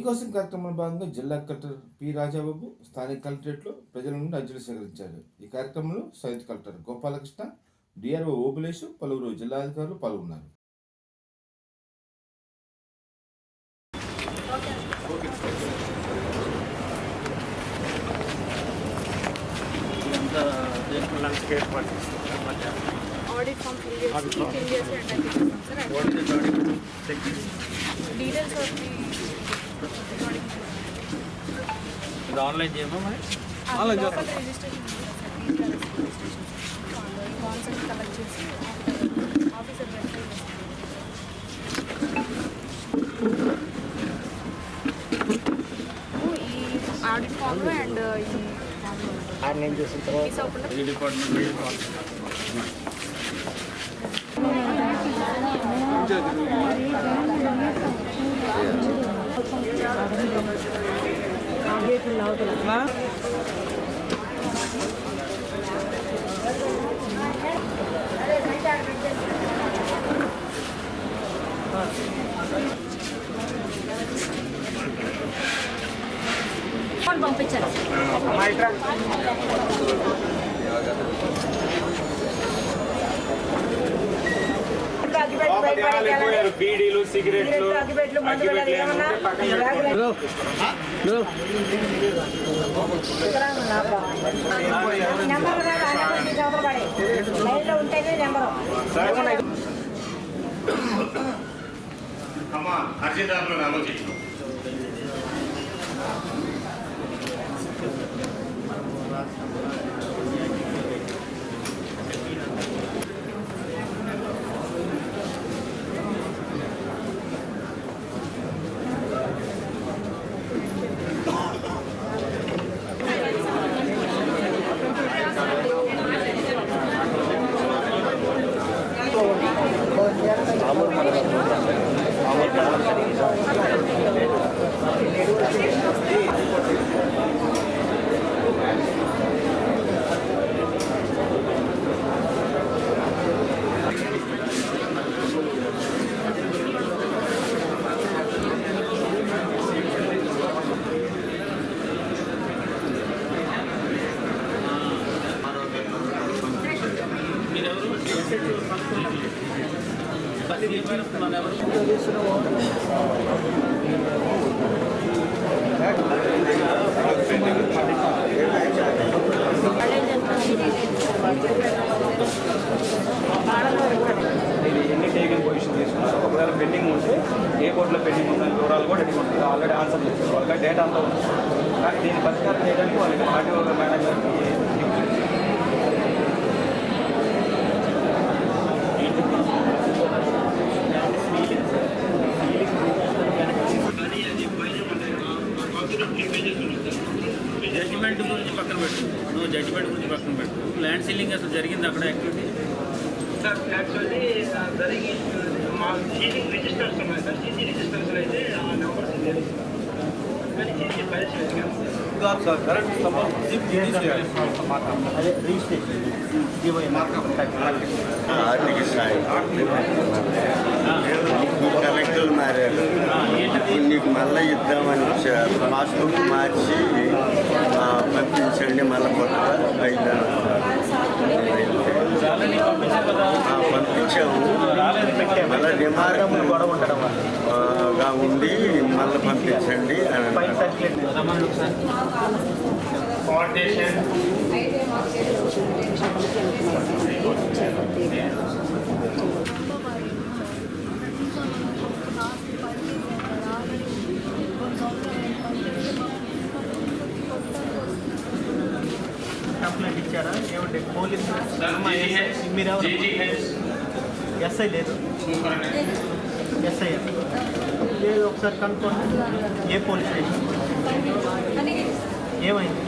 మీకోసం కార్యక్రమంలో భాగంగా జిల్లా కలెక్టర్ పి రాజాబాబు స్థానిక కలెక్టరేట్లో ప్రజల నుండి అర్జీలు సేకరించారు. ఈ కార్యక్రమంలో సంయుక్త కలెక్టర్ గోపాలకృష్ణ, డిఆర్ఓ ఓబులేష్, పలువురు జిల్లా అధికారులు పాల్గొన్నారు. Audit form fill చేసి అటాచ్ చేస్తాం sir. What is the audit? Details of the audit. ఇది ఆన్లైన్ చేయమా మరి? ఆన్లైన్ చేస్తాం. రిజిస్ట్రేషన్ రిజిస్ట్రేషన్ కాన్సెప్ట్ కలెక్ట్ చేసి ఆఫీసర్ వెరిఫై చేస్తాం. ఈ ఆడిట్ ఫామ్ అండ్ ఈ ఆన్లైన్ చేసిన తర్వాత ఈ డిపార్ట్మెంట్ పంపించారు. బీడీలు, సిగరెట్లు, అమ్మా అర్జెంటాలో నమోదు చేయండి. ఎన్ని టేకింగ్ పొజిషన్ తీసుకున్నారు, ఒకవేళ పెండింగ్ ఉంటే ఏ కోర్టులో పెండింగ్ ఉందని వివరాలు కూడా అడిగి ఆల్రెడీ ఆన్సర్ చేస్తారు. వాళ్ళకి డేటా అంతా ఉంది. కానీ దీన్ని పరిష్కారం చేయడానికి వాళ్ళకి ఆర్టీఓ మేనేజర్కి జడ్జిమెంట్ గురించి పక్కన పెట్టు, నువ్వు జడ్జిమెంట్ గురించి పక్కన పెట్టు. ల్యాండ్ సీలింగ్ అసలు జరిగింది అక్కడ యాక్టివిటీ? సార్ యాక్చువల్లీ జరిగి మా సీలింగ్ రిజిస్టర్స్ ఉన్నాయి సార్. సీసీ రిజిస్టర్స్ అయితే ఆ నెంబర్స్ లేదు కానీ సీసీ ఫైల్స్ లేదు సార్. కరెక్ట్ అదే రిజిస్ట్రేషన్ ఆర్థిక సాయం కలెక్టర్లు మారారు. నీకు మళ్ళీ ఇద్దామని పాస్బుక్ మార్చి పంపించండి, మళ్ళీ కొత్తగా అయిద్దాం పంపించాము. మళ్ళీ రిమార్క్గా ఉండి మళ్ళీ పంపించండి అని కంప్లైంట్ ఇచ్చారా? ఏమంటే పోలీసు మీరు ఎస్ఐ లేదు, ఎస్ఐ లేదు, ఒకసారి కనుక్కోండి. ఏ పోలీస్ స్టేషన్ ఏమైంది?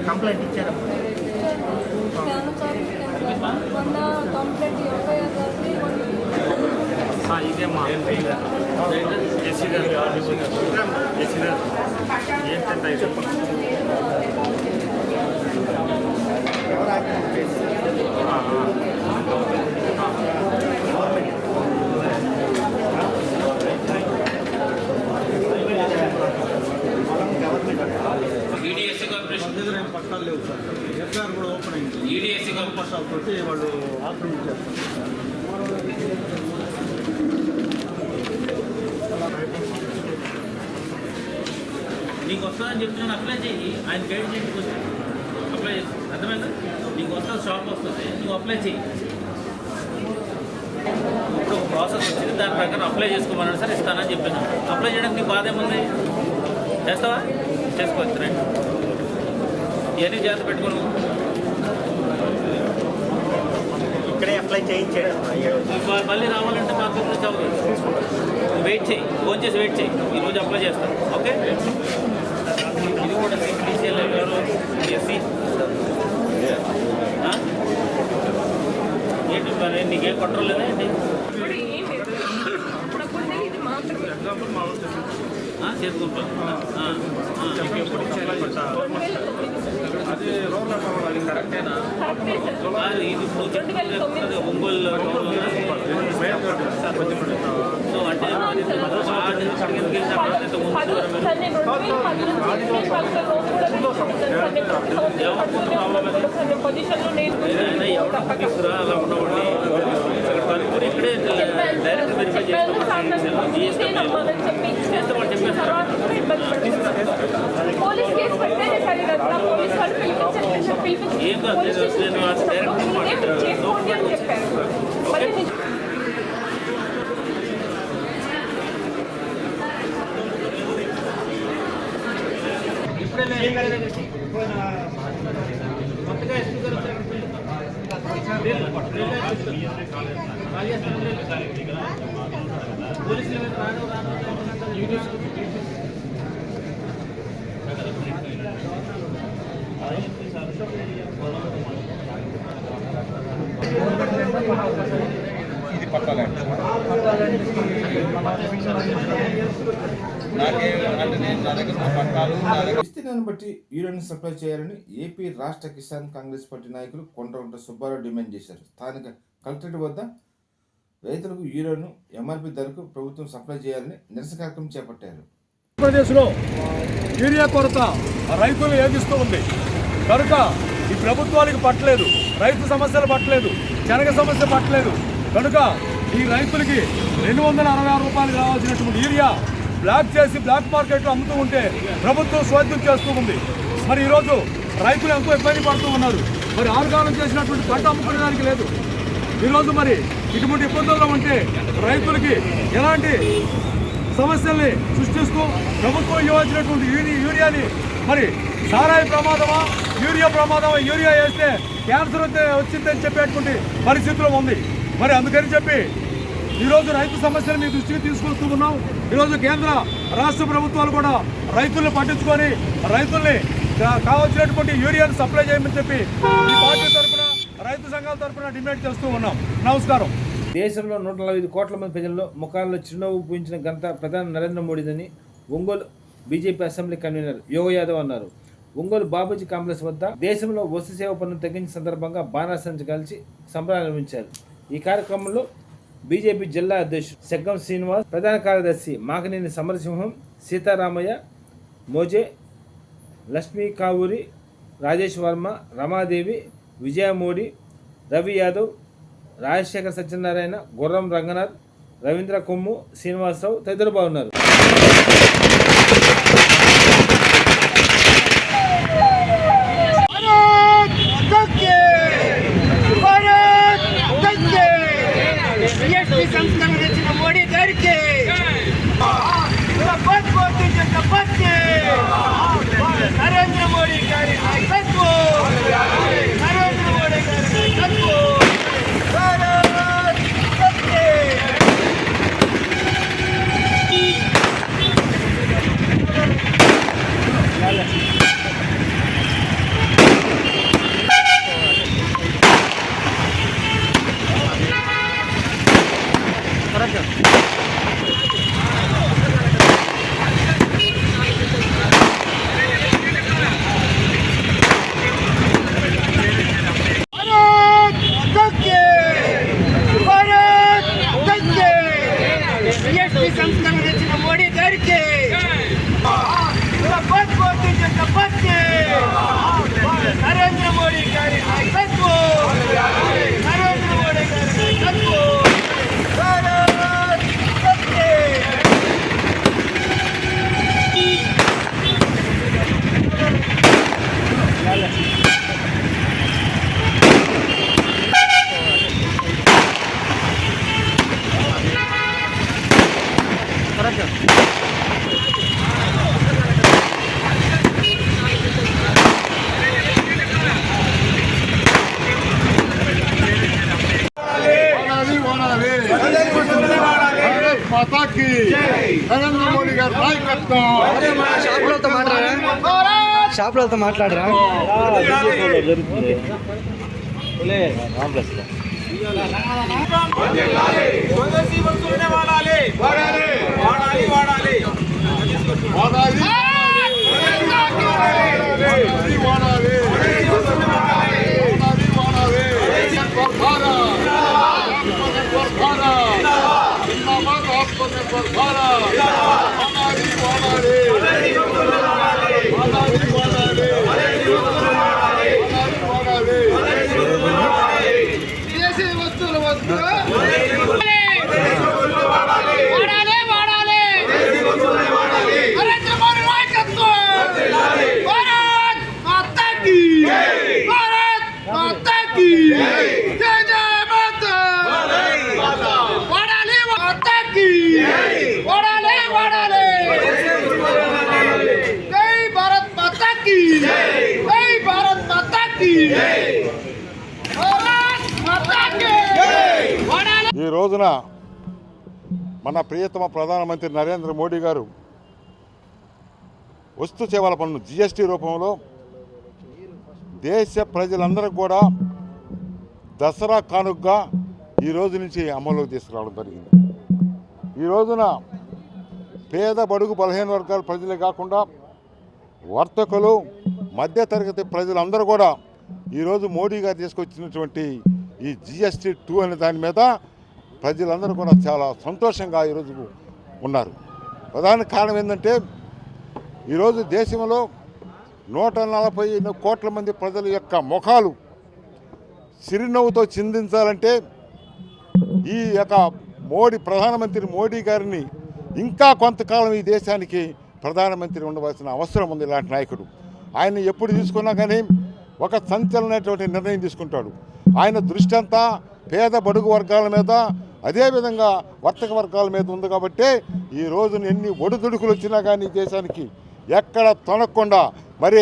కంప్లైంట్ ఇచ్చారా? ఇదేమ్మా ఎస్సీ గారు ఎస్సీ గారు ఏంటంటే దగ్గర ఏం పట్టాలు లేవు సార్. ఎఫ్ఐఆర్ కూడా ఓపెన్ అయింది. ఈడీఎస్సీ పట్టాలతో వాళ్ళు ఆక్రమించేస్తారు. నీకు వస్తుందని చెప్తున్నాను, అప్లై చేయి. ఆయన గైడ్ చేసి అప్లై చేసి అర్థమైందా? నీకు వస్తుంది, షాప్ వస్తుంది, నువ్వు అప్లై చేయి. ఇప్పుడు ఒక ప్రాసెస్ వచ్చింది, దాని ప్రకారం అప్లై చేసుకోమన్నాడు సార్, ఇస్తానని చెప్పాను. అప్లై చేయడానికి నీ బాధ ఏముంది? చేస్తావా? చేసుకోవచ్చు. రైట్, ఇవన్నీ జాగ్రత్త పెట్టుకోను. ఇక్కడే అప్లై చేయించాడు. మళ్ళీ రావాలంటే మాకు గురించి అవ్వదు. వెయిట్ చేయి, ఫోన్ చేసి వెయిట్ చేయి. ఈరోజు అప్లై చేస్తాను. ఓకే, ఇది కూడా సిపిసిఎల్ ఎవరు ఎస్సీ ఏంటి మరి? నీకేం కంట్రోల్ లేదా ఏంటి? చేసుకుంటాం. అది రోడ్ల కరెక్టేనా? ఇది ఇప్పుడు ఒంగోలు సో అంటే ఎవరు తీసుకురా అలా ఉండవండి. కనుక్కొని ఇక్కడే డైరెక్ట్ వెరిఫై చేస్తాం. చేస్తే వాళ్ళు చెప్పేస్తారు. ఏం కాదు, డైరెక్ట్ కొత్తగా ఎస్పీ గారు పోలీసులు రాను ఇది పట్టాలండి. విస్తీర్ణాన్ని బట్టి యూరియన్ సప్లై చేయాలని ఏపీ రాష్ట్ర కిసాన్ కాంగ్రెస్ పార్టీ నాయకులు కొండ్రగుంట సుబ్బారావు డిమాండ్ చేశారు. స్థానిక కలెక్టరేట్ వద్ద రైతులకు యూరియన్ ఎంఆర్పీ ధరకు ప్రభుత్వం సప్లై చేయాలని నిరసన కార్యక్రమం చేపట్టారు. ఆంధ్రప్రదేశ్లో యూరియా కొరత రైతులు ఏదిస్తూ ఉంది కనుక ఈ ప్రభుత్వానికి పట్టలేదు, రైతు సమస్యలు పట్టలేదు, శనగ సమస్య పట్టలేదు కనుక ఈ రైతులకి 266 రూపాయలు కావాల్సినటువంటి యూరియా బ్లాక్ చేసి బ్లాక్ మార్కెట్లో అమ్ముతూ ఉంటే ప్రభుత్వం స్వాధీనం చేస్తూ ఉంది. మరి ఈరోజు రైతులు ఎంతో ఇబ్బంది పడుతూ ఉన్నారు. మరి ఆరుగాలం చేసినటువంటి పంట అమ్ముకునేదానికి లేదు. ఈరోజు మరి ఇటువంటి ఇబ్బందుల్లో ఉంటే రైతులకి ఎలాంటి సమస్యల్ని సృష్టిస్తూ ప్రభుత్వం ఇవ్వాల్సినటువంటి యూరియాని మరి సారాయి ప్రమాదమా, యూరియా ప్రమాదమా, యూరియా వేస్తే క్యాన్సర్ వచ్చిందని చెప్పేటువంటి పరిస్థితిలో ఉంది. మరి అందుకని చెప్పి ఈరోజు రైతు సమస్యలు మీ దృష్టికి తీసుకొస్తూ ఉన్నాం. ఈరోజు కేంద్ర రాష్ట్ర ప్రభుత్వాలు కూడా రైతుల్ని పట్టించుకొని రైతుల్ని కావాల్సినటువంటి యూరియాను సప్లై చేయమని చెప్పి ఈ పార్టీ తరఫున, రైతు సంఘాల తరఫున డిమాండ్ చేస్తూ ఉన్నాం. నమస్కారం. దేశంలో 145 కోట్ల మంది ప్రజల్లో ముఖాల్లో చిరునవ్వు పూయించిన ఘనత ప్రధాని నరేంద్ర మోడీదని Ongole BJP assembly convener Yoga Yadav అన్నారు. ఒంగోలు బాబూజీ కాంప్లెక్స్ వద్ద దేశంలో వస్తు సేవ పన్ను తగ్గించిన సందర్భంగా బాణాసంచా కాల్చి సంబరాలు నిర్వహించారు. ఈ కార్యక్రమంలో బీజేపీ జిల్లా అధ్యక్షుడు సెగ్గం శ్రీనివాస్, ప్రధాన కార్యదర్శి మాకనేని సమరసింహం, సీతారామయ్య, మోజే, లక్ష్మీ కావూరి, రాజేష్ వర్మ, రమాదేవి, విజయ మోడీ, రవి యాదవ్, రాజశేఖర్ సత్యనారాయణ, గుర్రం రంగనాథ్, రవీంద్ర కొమ్ము, శ్రీనివాసరావు తదితరులు బాగున్నారు. సంస్కరణ తెచ్చిన మోడీ గారికి నరేంద్ర మోడీ గారి నాయకత్వం, నరేంద్ర మోడీ గారి నాయకత్వం. సంస్కరణ తెచ్చిన మోడీ గారికి షాపులతో మాట్లాడరా స్వదేశీ వస్తువులనే వాడాలి వాడాలి వాడాలి ఈ రోజున మన ప్రియతమ ప్రధానమంత్రి నరేంద్ర మోడీ గారు వస్తు సేవల పన్ను జిఎస్టీ రూపంలో దేశ ప్రజలందరికీ కూడా దసరా కానుకగా ఈ రోజు నుంచి అమలులోకి తీసుకురావడం జరిగింది. ఈ రోజున పేద బడుగు బలహీన వర్గాల ప్రజలే కాకుండా వర్తకులు మధ్యతరగతి ప్రజలందరూ కూడా ఈరోజు మోడీ గారు తీసుకొచ్చినటువంటి ఈ GST 2 అనే దాని మీద ప్రజలందరూ కూడా చాలా సంతోషంగా ఈరోజు ఉన్నారు. ప్రధాన కారణం ఏంటంటే ఈరోజు దేశంలో 140 కోట్ల మంది ప్రజల యొక్క ముఖాలు చిరునవ్వుతో చిందించాలంటే ఈ యొక్క ప్రధానమంత్రి మోడీ గారిని ఇంకా కొంతకాలం ఈ దేశానికి ప్రధానమంత్రి ఉండవలసిన అవసరం ఉంది. ఇలాంటి నాయకుడు ఆయన ఎప్పుడు తీసుకున్నా కానీ ఒక సంచలనటువంటి నిర్ణయం తీసుకుంటాడు. ఆయన దృష్టి అంతా పేద బడుగు వర్గాల మీద అదేవిధంగా వర్తక వర్గాల మీద ఉంది కాబట్టి ఈ రోజున ఎన్ని ఒడిదుడుకులు వచ్చినా కానీ దేశానికి ఎక్కడ తొనకుండా మరి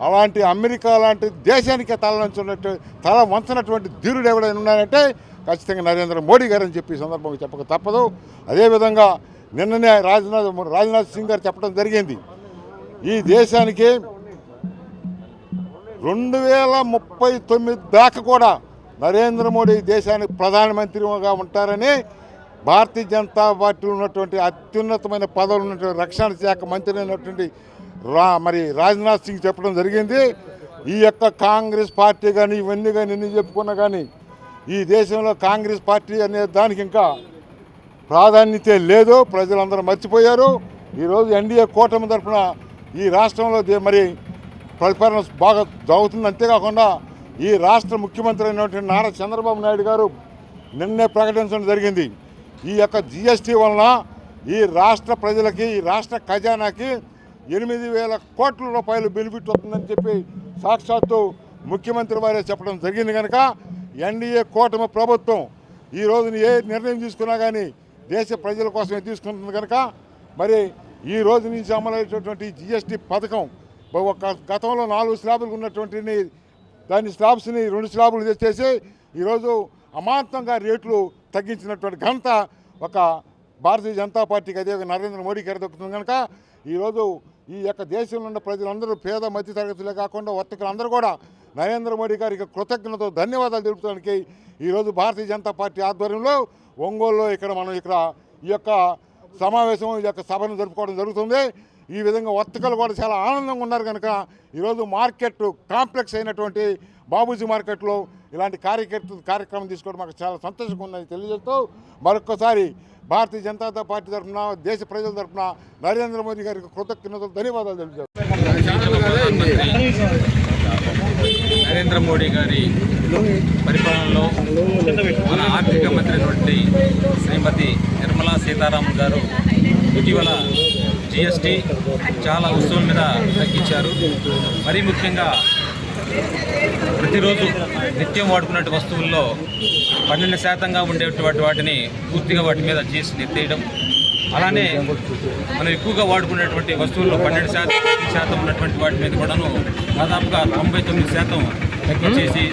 అలాంటి అమెరికా లాంటి దేశానికి తల వంచినటువంటి ధీరుడు ఎవడైనా ఉన్నారంటే ఖచ్చితంగా నరేంద్ర మోడీ గారు అని చెప్పి సందర్భంగా చెప్పక తప్పదు. అదేవిధంగా నిన్ననే రాజ్నాథ్ సింగ్ గారు చెప్పడం జరిగింది, ఈ దేశానికి 2039 దాకా కూడా నరేంద్ర మోడీ దేశానికి ప్రధానమంత్రిగా ఉంటారని భారతీయ జనతా పార్టీ ఉన్నటువంటి అత్యున్నతమైన పదవులు ఉన్నటువంటి రక్షణ శాఖ మంత్రి అయినటువంటి మరి రాజ్నాథ్ సింగ్ చెప్పడం జరిగింది. ఈ యొక్క కాంగ్రెస్ పార్టీ కానీ ఇవన్నీ కానీ ఎన్ని చెప్పుకున్నా కానీ ఈ దేశంలో కాంగ్రెస్ పార్టీ అనే దానికి ఇంకా ప్రాధాన్యత లేదు, ప్రజలందరూ మర్చిపోయారు. ఈరోజు ఎన్డీఏ కూటమి తరఫున ఈ రాష్ట్రంలో మరి పరిపాలన బాగా జరుగుతుంది. అంతేకాకుండా ఈ రాష్ట్ర ముఖ్యమంత్రి అయినటువంటి నారా చంద్రబాబు నాయుడు గారు నిన్నే ప్రకటించడం జరిగింది, ఈ యొక్క GST వలన ఈ రాష్ట్ర ప్రజలకి ఈ రాష్ట్ర ఖజానాకి 8,000 కోట్ల రూపాయలు బెనిఫిట్ వస్తుందని చెప్పి సాక్షాత్తు ముఖ్యమంత్రి వారే చెప్పడం జరిగింది. కనుక ఎన్డీఏ కూటమి ప్రభుత్వం ఈ రోజున ఏ నిర్ణయం తీసుకున్నా కానీ దేశ ప్రజల కోసమే తీసుకుంటుంది. కనుక మరి ఈ రోజు నుంచి అమలయ్యేటటువంటి GST పథకం గతంలో 4 స్లాబులు ఉన్నటువంటి దాని స్లాబ్స్ని 2 స్లాబులు చేసేసి ఈరోజు అమాంతంగా రేట్లు తగ్గించినటువంటి ఘనత ఒక భారతీయ జనతా పార్టీకి అదే నరేంద్ర మోడీ గారి దక్కుతుంది. కనుక ఈరోజు ఈ యొక్క దేశంలో ఉన్న ప్రజలందరూ పేద మధ్య తరగతులే కాకుండా వర్తకులందరూ కూడా నరేంద్ర మోడీ గారికి కృతజ్ఞతతో ధన్యవాదాలు తెలుపడానికి ఈరోజు భారతీయ జనతా పార్టీ ఆధ్వర్యంలో ఒంగోలులో మనం ఈ యొక్క సమావేశం ఈ యొక్క సభను జరుపుకోవడం జరుగుతుంది. ఈ విధంగా వర్తకులు కూడా చాలా ఆనందంగా ఉన్నారు. కనుక ఈరోజు మార్కెట్ కాంప్లెక్స్ అయినటువంటి బాబూజీ మార్కెట్లో ఇలాంటి కార్యక్రమం తీసుకోవడం మాకు చాలా సంతోషంగా ఉందని తెలియజేస్తూ మరొక్కసారి భారతీయ జనతా పార్టీ తరఫున దేశ ప్రజల తరఫున నరేంద్ర మోదీ గారికి కృతజ్ఞతలు ధన్యవాదాలు తెలియజేస్తాను. నరేంద్ర మోడీ గారి పరిపాలనలో మన ఆర్థిక మంత్రి అయినటువంటి శ్రీమతి నిర్మలా సీతారామన్ గారు ఇటీవల GST చాలా వస్తువుల మీద తగ్గించారు. మరీ ముఖ్యంగా ప్రతిరోజు నిత్యం వాడుకునే వస్తువుల్లో 12% ఉండేటువంటి వాటిని పూర్తిగా వాటి మీద GST ఎత్తేయడం, అలానే మనం ఎక్కువగా వాడుకునేటువంటి వస్తువుల్లో 12% ఉన్నటువంటి వాటి మీద కూడాను దాదాపుగా 99% తగ్గించేసి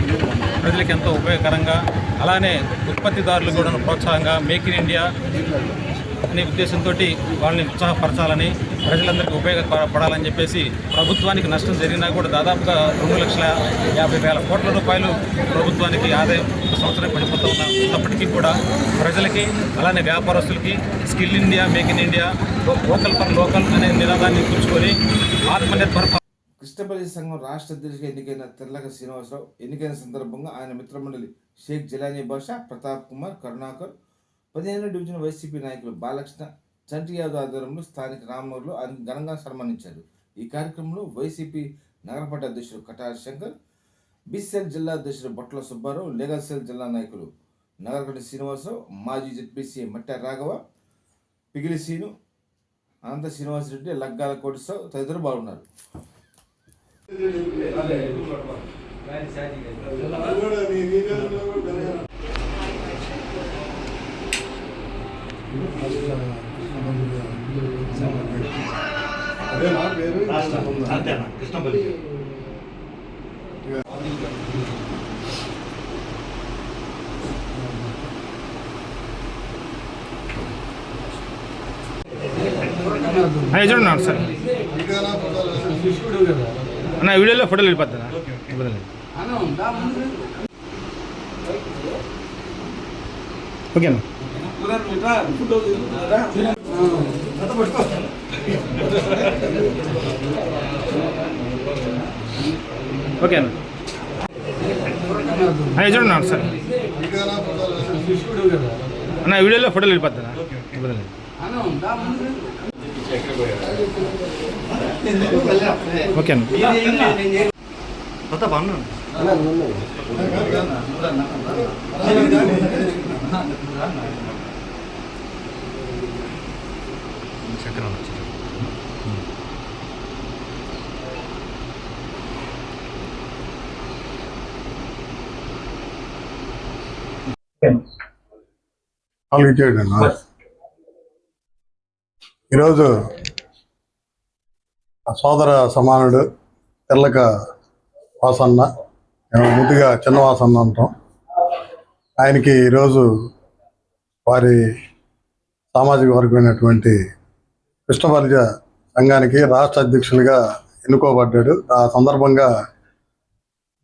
ప్రజలకు ఎంతో ఉపయోగకరంగా, అలానే ఉత్పత్తిదారులు కూడా ప్రోత్సాహంగా మేక్ ఇన్ ఇండియా అనే ఉద్దేశంతో వాళ్ళని ఉత్సాహపరచాలని ప్రజలందరికీ ఉపయోగపడాలని చెప్పేసి ప్రభుత్వానికి నష్టం జరిగినా కూడా దాదాపుగా 2,50,000 కోట్ల రూపాయలు ప్రభుత్వానికి ఆదాయం సంవత్సరం పడిపోతూ ఉన్నప్పటికీ కూడా ప్రజలకి అలానే వ్యాపారస్తులకి skill India, make in India, local for local అనే నినాదాన్ని కూర్చుకొని ఆత్మనిర్భర్ కృష్ణపల్లి సంఘం రాష్ట్ర అధ్యక్షుడిగా ఎన్నికైన తెల్లక శ్రీనివాసరావు ఎన్నికైన సందర్భంగా ఆయన మిత్రమండలి షేక్ జిలానీ బాషా, ప్రతాప్ కుమార్, కరుణాకర్, 15వ డివిజన్ వైసీపీ నాయకులు బాలకృష్ణ, చంటి యాదవ్ ఆధ్వర్యంలో స్థానిక రామూరులో ఆయన ఘనంగా సన్మానించారు. ఈ కార్యక్రమంలో వైసీపీ నగరపాటి అధ్యక్షుడు కటారి శంకర్, బీసీఎల్ జిల్లా అధ్యక్షుడు బొట్ల సుబ్బారావు, లీగల్ సెల్ జిల్లా నాయకులు నగరకటి శ్రీనివాసరావు, మాజీ జెడ్పీసీ మట్టె రాఘవ, పిగిలి సీను, అనంత శ్రీనివాసరెడ్డి, లగ్గాల కోటిరావు తదితరులు పాల్గొన్నారు. కృష్ణపల్లి చూడండి సార్ అన్న వీడియోలో ఫోటోలు వెళ్ళిపోతున్నా ఓకేనా ఓకేనా చూడండి సార్ అన్న వీడియోలో ఫోటోలు వెళ్ళిపోతున్నా ఓకేనా ఈరోజు సోదర సమానుడు తెల్లక వాసన్న, ముద్దుగా చిన్న వాసన్న అంటాం. ఆయనకి ఈరోజు వారి సామాజిక వర్గమైనటువంటి కృష్ణపల్లి సంఘానికి రాష్ట్ర అధ్యక్షులుగా ఎన్నుకోబడ్డాడు. ఆ సందర్భంగా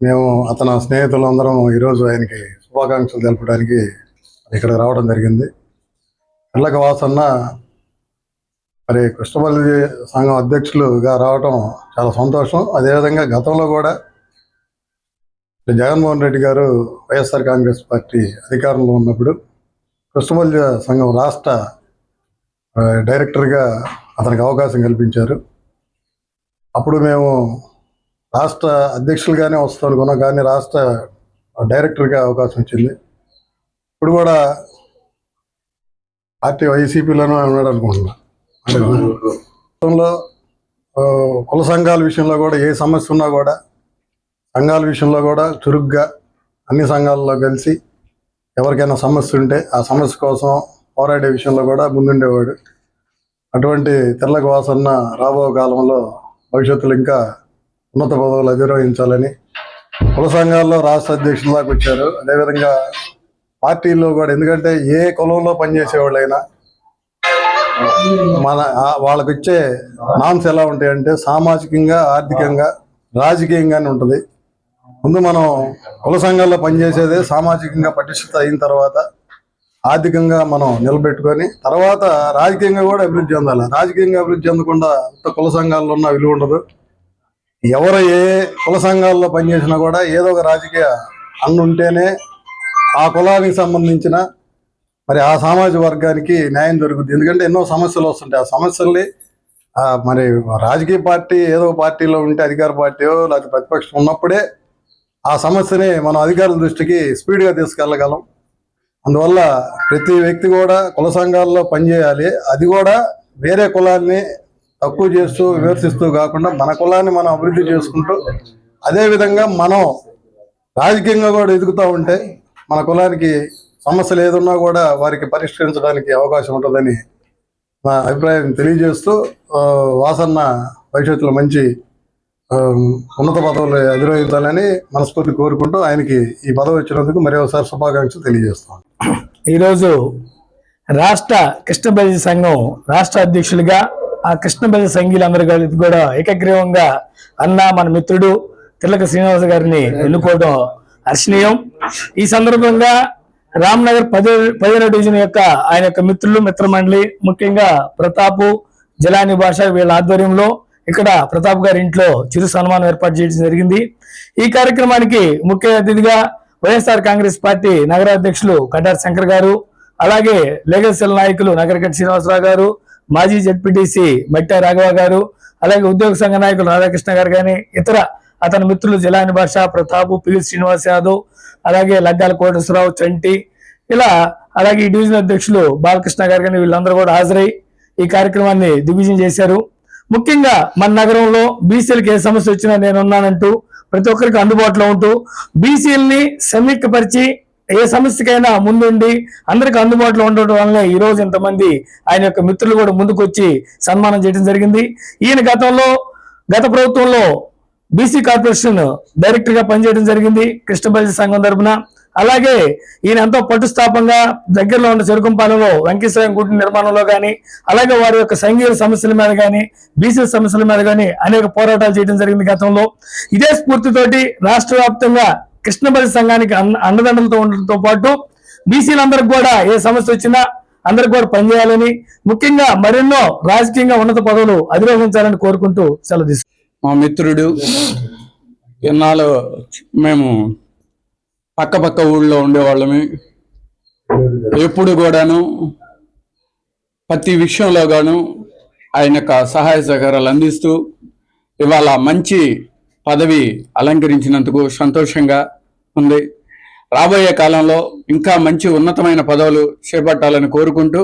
మేము అతని స్నేహితులందరం ఈరోజు ఆయనకి శుభాకాంక్షలు తెలపడానికి ఇక్కడ రావడం జరిగింది. తెల్లక వాసన్న మరి కృష్ణపల్లి సంఘం అధ్యక్షులుగా రావడం చాలా సంతోషం. అదేవిధంగా గతంలో కూడా జగన్మోహన్ రెడ్డి గారు వైఎస్ఆర్ కాంగ్రెస్ పార్టీ అధికారంలో ఉన్నప్పుడు కృష్ణపల్లి సంఘం రాష్ట్ర డైరెక్టర్గా అతనికి అవకాశం కల్పించారు. అప్పుడు మేము రాష్ట్ర అధ్యక్షులుగానే వస్తాం అనుకున్నాం, కానీ రాష్ట్ర డైరెక్టర్గా అవకాశం వచ్చింది. ఇప్పుడు కూడా పార్టీ వైసీపీలోనే ఉన్నాడు అనుకుంటున్నా. కుల సంఘాల విషయంలో కూడా ఏ సమస్య ఉన్నా కూడా సంఘాల విషయంలో కూడా చురుగ్గా అన్ని సంఘాలలో కలిసి ఎవరికైనా సమస్య ఉంటే ఆ సమస్య కోసం పోరాడే విషయంలో కూడా ముందుండేవాడు. అటువంటి తెల్లక వాసన్న రాబో కాలంలో భవిష్యత్తులో ఇంకా ఉన్నత పదవులు అధిరోహించాలని కుల సంఘాల్లో రాష్ట్ర అధ్యక్షుల దాకా వచ్చారు. అదేవిధంగా పార్టీల్లో కూడా, ఎందుకంటే ఏ కులంలో పనిచేసేవాళ్ళైనా వాళ్ళకి వచ్చే నామ్స్ ఎలా ఉంటాయంటే సామాజికంగా, ఆర్థికంగా, రాజకీయంగానే ఉంటుంది. ముందు మనం కుల సంఘాల్లో పనిచేసేదే సామాజికంగా పటిష్టత అయిన తర్వాత ఆర్థికంగా మనం నిలబెట్టుకొని తర్వాత రాజకీయంగా కూడా అభివృద్ధి చెందాలి. రాజకీయంగా అభివృద్ధి చెందకుండా కుల సంఘాల్లో ఉన్న విలువ ఉండదు. ఎవరు ఏ కుల సంఘాల్లో పనిచేసినా కూడా ఏదో ఒక రాజకీయ ఉంటేనే ఆ కులానికి సంబంధించిన మరి ఆ సామాజిక వర్గానికి న్యాయం జరుగుతుంది. ఎందుకంటే ఎన్నో సమస్యలు వస్తుంటాయి. ఆ సమస్యల్ని మరి రాజకీయ పార్టీ ఏదో పార్టీలో ఉంటే, అధికార పార్టీయో లేకపోతే ప్రతిపక్షం ఉన్నప్పుడే ఆ సమస్యని మనం అధికారుల దృష్టికి స్పీడ్గా తీసుకెళ్ళగలం. అందువల్ల ప్రతి వ్యక్తి కూడా కుల సంఘాల్లో పనిచేయాలి. అది కూడా వేరే కులాన్ని తక్కువ చేస్తూ విమర్శిస్తూ కాకుండా మన కులాన్ని మనం అభివృద్ధి చేసుకుంటూ అదేవిధంగా మనం రాజకీయంగా కూడా ఎదుగుతూ ఉంటే మన కులానికి సమస్యలు ఏదున్నా కూడా వారికి పరిష్కరించడానికి అవకాశం ఉంటుందని నా అభిప్రాయం తెలియజేస్తూ వాసన్న భవిష్యత్తులో మంచి ఉన్నత పదవులు అధిరోహించాలని మనస్ఫూర్తి కోరుకుంటూ ఆయనకి ఈ పదవి ఇచ్చినందుకు మరి ఒకసారి శుభాకాంక్షలు తెలియజేస్తాం. ఈరోజు రాష్ట్ర కృష్ణపల్లి సంఘం రాష్ట్ర అధ్యక్షులుగా ఆ కృష్ణబల్లి సంఘీలందరూ కలిపి కూడా ఏకగ్రీవంగా అన్న మన మిత్రుడు తిలక శ్రీనివాస గారిని ఎన్నుకోవడం హర్షణీయం. ఈ సందర్భంగా రామ్నగర్ 10వ డివిజన్ యొక్క ఆయన యొక్క మిత్రులు మిత్రమండలి, ముఖ్యంగా ప్రతాపు, జలాని భాష వీళ్ళ ఆధ్వర్యంలో ఇక్కడ ప్రతాప్ గారి ఇంట్లో చిరు సన్మానం ఏర్పాటు చేయడం జరిగింది. ఈ కార్యక్రమానికి ముఖ్య అతిథిగా వైఎస్ఆర్ కాంగ్రెస్ పార్టీ నగర అధ్యక్షులు కటార్ శంకర్ గారు, అలాగే లీగల్ సెల్ నాయకులు నగరకట్టి శ్రీనివాసరావు గారు, మాజీ జెడ్పీటీసీ మట్టా రాఘవ గారు, అలాగే ఉద్యోగ సంఘ నాయకులు రాధాకృష్ణ గారు కానీ ఇతర అతని మిత్రులు జలాని భాష, ప్రతాపు, పివి శ్రీనివాస్ యాదవ్, అలాగే లగ్గాల కోటేశ్వరరావు, చంటి, ఇలా అలాగే ఈ డివిజన్ అధ్యక్షులు బాలకృష్ణ గారు కానీ వీళ్ళందరూ కూడా హాజరై ఈ కార్యక్రమాన్ని దిగ్విజయం చేశారు. ముఖ్యంగా మన నగరంలో బీసీలకు ఏ సమస్య వచ్చినా నేనున్నానంటూ ప్రతి ఒక్కరికి అందుబాటులో ఉంటూ బీసీలని సమీకపరిచి ఏ సమస్యకైనా ముందుండి అందరికి అందుబాటులో ఉండడం వల్లనే ఈ రోజు ఇంతమంది ఆయన యొక్క మిత్రులు కూడా ముందుకు వచ్చి సన్మానం చేయడం జరిగింది. ఈయన గత ప్రభుత్వంలో బీసీ కార్పొరేషన్ డైరెక్టర్ గా పనిచేయడం జరిగింది కృష్ణబల్లి సంఘం తరపున. అలాగే ఈయన ఎంతో పట్టుస్థాపంగా దగ్గరలో ఉన్న చెరుకుంపాలెంలో వెంకటేశ్వర గుడి నిర్మాణంలో కానీ, అలాగే వారి యొక్క సంఘీయ సమస్యల మీద కానీ, బీసీ సమస్యల మీద కానీ అనేక పోరాటాలు చేయడం జరిగింది గతంలో. ఇదే స్ఫూర్తితోటి రాష్ట్ర వ్యాప్తంగా కృష్ణబల్లి సంఘానికి అండదండలతో ఉండడంతో పాటు బీసీలందరికి కూడా ఏ సమస్య వచ్చినా అందరికి కూడా పనిచేయాలని, ముఖ్యంగా మరెన్నో రాజకీయంగా ఉన్నత పదవులు అధిరోహించాలని కోరుకుంటూ సెలవు తీసుకుంటాం. మా మిత్రుడు ఎన్నాళ్ళు మేము పక్క ఊళ్ళో ఉండేవాళ్ళమి. ఎప్పుడు కూడాను ప్రతి విషయంలో గాను ఆయన యొక్క సహాయ సహకారాలు అందిస్తూ ఇవాళ మంచి పదవి అలంకరించినందుకు సంతోషంగా ఉంది. రాబోయే కాలంలో ఇంకా మంచి ఉన్నతమైన పదవులు చేపట్టాలని కోరుకుంటూ